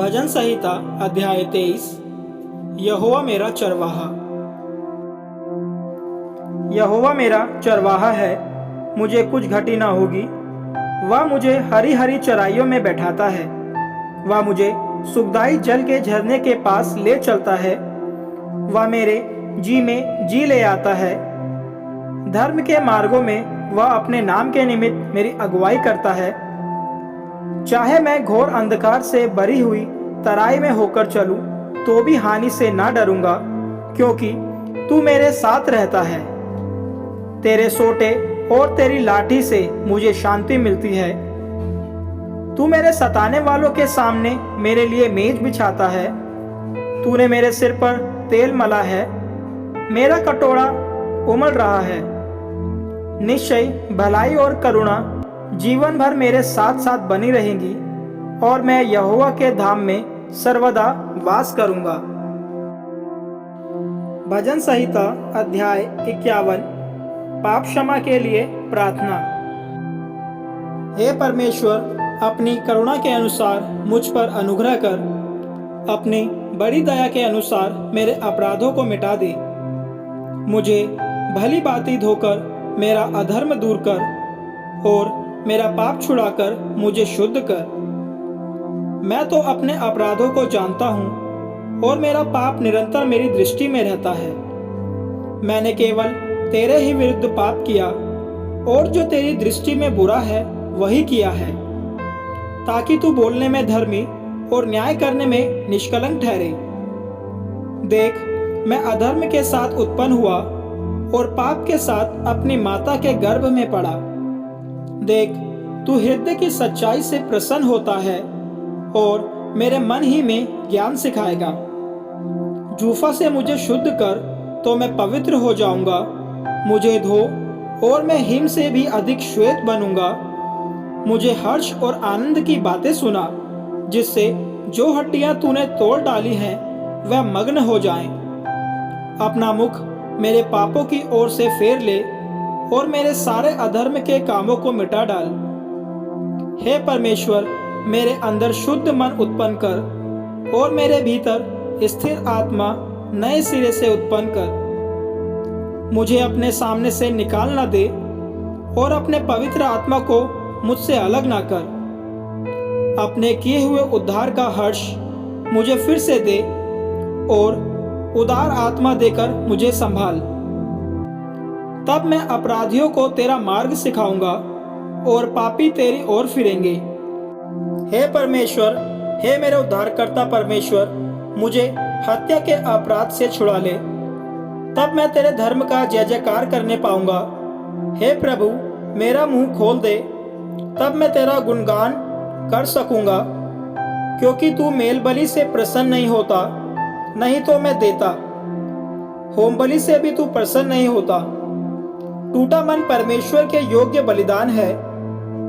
भजन संहिता अध्याय 23। यहोवा मेरा चरवाहा। यहोवा मेरा चरवाहा है, मुझे कुछ घटी न होगी। वह मुझे हरी हरी चराइयों में बैठाता है। वह मुझे सुखदाई जल के झरने के पास ले चलता है। वह मेरे जी में जी ले आता है। धर्म के मार्गों में वह अपने नाम के निमित्त मेरी अगुवाई करता है। चाहे मैं घोर अंधकार से भरी हुई तराई में होकर चलूं, तो भी हानि से ना डरूंगा, क्योंकि तू मेरे साथ रहता है। तेरे सोटे और तेरी लाठी से मुझे शांति मिलती है। तू मेरे सताने वालों के सामने मेरे लिए मेज बिछाता है। तूने मेरे सिर पर तेल मला है। मेरा कटोरा उमड़ रहा है। निश्चय भलाई और करुणा जीवन भर मेरे साथ साथ बनी रहेंगी, और मैं यहोवा के धाम में सर्वदा वास करूंगा। भजन संहिता अध्याय 51। पाप क्षमा के लिए प्रार्थना। हे परमेश्वर, अपनी करुणा के अनुसार मुझ पर अनुग्रह कर। अपनी बड़ी दया के अनुसार मेरे अपराधों को मिटा दे। मुझे भली बाती धोकर मेरा अधर्म दूर कर, और मेरा पाप छुड़ाकर मुझे शुद्ध कर। मैं तो अपने अपराधों को जानता हूँ, और मेरा पाप निरंतर मेरी दृष्टि में रहता है। मैंने केवल तेरे ही विरुद्ध पाप किया, और जो तेरी दृष्टि में बुरा है वही किया है, ताकि तू बोलने में धर्मी और न्याय करने में निष्कलंक ठहरे। देख, मैं अधर्म के साथ उत्पन्न हुआ, और पाप के साथ अपनी माता के गर्भ में पड़ा। देख, तू हृदय की सच्चाई से प्रसन्न होता है, और मेरे मन ही में ज्ञान सिखाएगा। जूफा से मुझे शुद्ध कर, तो मैं पवित्र हो जाऊंगा। मुझे धो, और मैं हिम से भी अधिक श्वेत बनूंगा। मुझे हर्ष और आनंद की बातें सुना, जिससे जो हड्डियां तूने तोड़ डाली हैं वह मग्न हो जाएं। अपना मुख मेरे पापों की ओर से फेर ले, और मेरे सारे अधर्म के कामों को मिटा डाल। हे परमेश्वर, मेरे अंदर शुद्ध मन उत्पन्न कर, और मेरे भीतर स्थिर आत्मा नए सिरे से उत्पन्न कर। मुझे अपने सामने से निकाल न दे, और अपने पवित्र आत्मा को मुझसे अलग ना कर। अपने किए हुए उद्धार का हर्ष मुझे फिर से दे, और उदार आत्मा देकर मुझे संभाल। तब मैं अपराधियों को तेरा मार्ग सिखाऊंगा, और पापी तेरी ओर फिरेंगे। हे परमेश्वर, हे मेरे उद्धारकर्ता परमेश्वर, मुझे हत्या के अपराध से छुड़ा ले। तब मैं तेरे धर्म का जय जयकार करने पाऊंगा। हे प्रभु, मेरा मुंह खोल दे, तब मैं तेरा गुणगान कर सकूंगा। क्योंकि तू मेल बलि से प्रसन्न नहीं होता, नहीं तो मैं देता। होम बलि से भी तू प्रसन्न नहीं होता। टूटा मन परमेश्वर के योग्य बलिदान है।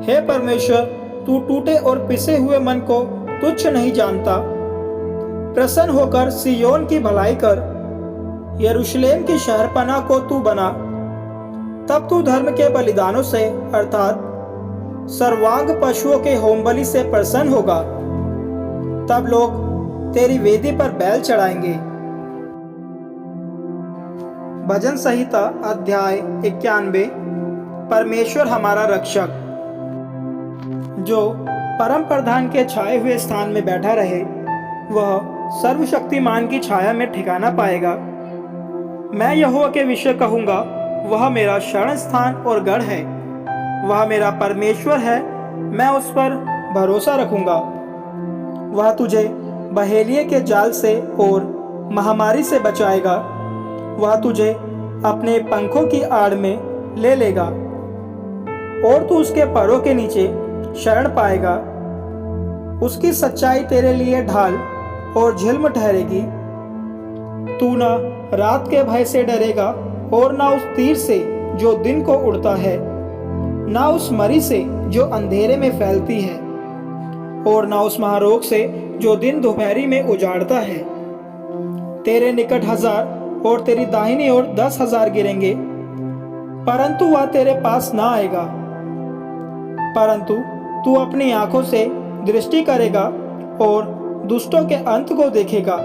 हे परमेश्वर, तू टूटे और पिसे हुए मन को तुच्छ नहीं जानता। प्रसन्न होकर सियोन की भलाई कर, यरूशलेम की शहरपनाह को तू बना। तब तू धर्म के बलिदानों से, अर्थात सर्वांग पशुओं के होमबलि से प्रसन्न होगा। तब लोग तेरी वेदी पर बैल चढ़ाएंगे। भजन संहिता अध्याय 91। परमेश्वर हमारा रक्षक। जो परम प्रधान के छाए हुए स्थान में बैठा रहे, वह सर्वशक्तिमान की छाया में ठिकाना पाएगा। मैं यहोवा के विषय कहूँगा, वह मेरा शरण स्थान और गढ़ है। वह मेरा परमेश्वर है, मैं उस पर भरोसा रखूँगा। वह तुझे बहेलिये के जाल से और महामारी से बचाएगा। वह तुझे अपने पंखों की आड़ में ले लेगा, और तू उसके पैरों के नीचे शरण पाएगा। उसकी सच्चाई तेरे लिए ढाल और झिल्म ठहरेगी। तू न रात के भय से डरेगा, और न उस तीर से जो दिन को उड़ता है, न उस मरी से जो अंधेरे में फैलती है, और न उस महारोग से जो दिन दोपहरी में उजाड़ता है। तेरे निकट 1000 और तेरी दाहिनी ओर 10,000 गिरेंगे, परंतु वह तेरे पास ना आएगा। परंतु तू अपनी आंखों से दृष्टि करेगा, और दुष्टों के अंत को देखेगा।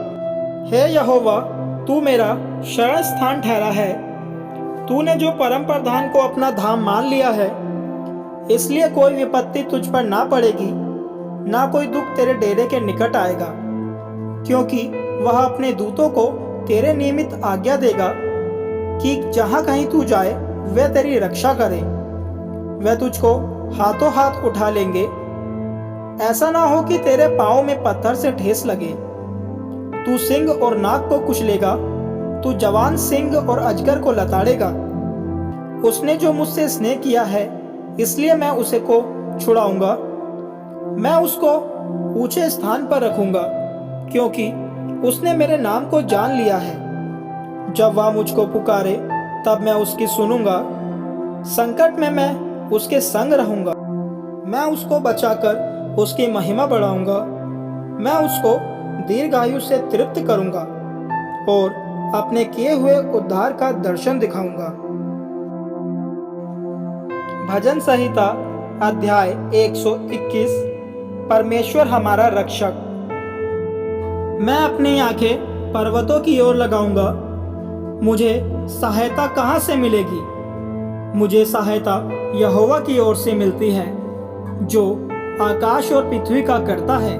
हे यहोवा, तू मेरा शरण स्थान ठहरा है। तूने जो परम प्रधान को अपना धाम मान लिया है, इसलिए कोई विपत्ति तुझ पर ना पड़ेगी, ना कोई दुख तेरे डेरे के निकट आएगा, क्योंकि वह अपने दूतों को तेरे निमित्त आज्ञा देगा कि जहां कहीं तू जाए वे तेरी रक्षा करें। वे तुझको हाथों हाथ उठा लेंगे, ऐसा ना हो कि तेरे पाँव में पत्थर से ठेस लगे। तू सिंह और नाग को कुचलेगा, तू जवान सिंह और अजगर को लताड़ेगा। उसने जो मुझसे स्नेह किया है, इसलिए मैं उसे को छुड़ाऊंगा। मैं उसको ऊंचे स्थान पर रखूंगा, क्योंकि उसने मेरे नाम को जान लिया है। जब वह मुझको पुकारे, तब मैं उसकी सुनूंगा। संकट में मैं उसके संग रहूंगा। मैं उसको बचाकर उसकी महिमा बढ़ाऊंगा। मैं उसको दीर्घायु से तृप्त करूंगा और अपने किए हुए उद्धार का दर्शन दिखाऊंगा। भजन संहिता अध्याय 121। परमेश्वर हमारा रक्षक। मैं अपनी आंखें पर्वतों की ओर लगाऊंगा। मुझे सहायता कहाँ से मिलेगी? मुझे सहायता यहोवा की ओर से मिलती है, जो आकाश और पृथ्वी का करता है।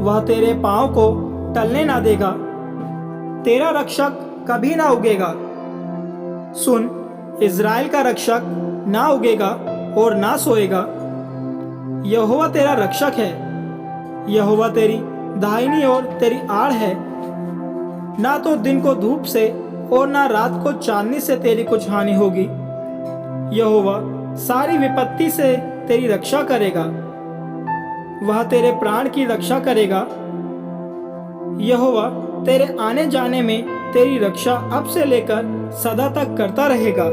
वह तेरे पांव को टलने ना देगा, तेरा रक्षक कभी ना उगेगा। सुन, इज़राइल का रक्षक ना उगेगा और ना सोएगा। यहोवा तेरा रक्षक है। यहोवा तेरी दाहिनी ओर तेरी आड़ है। ना तो दिन को धूप से और ना रात को चांदनी से तेरी कुछ हानि होगी। यहोवा सारी विपत्ति से तेरी रक्षा करेगा। वह तेरे प्राण की रक्षा करेगा। यहोवा तेरे आने जाने में तेरी रक्षा अब से लेकर सदा तक करता रहेगा।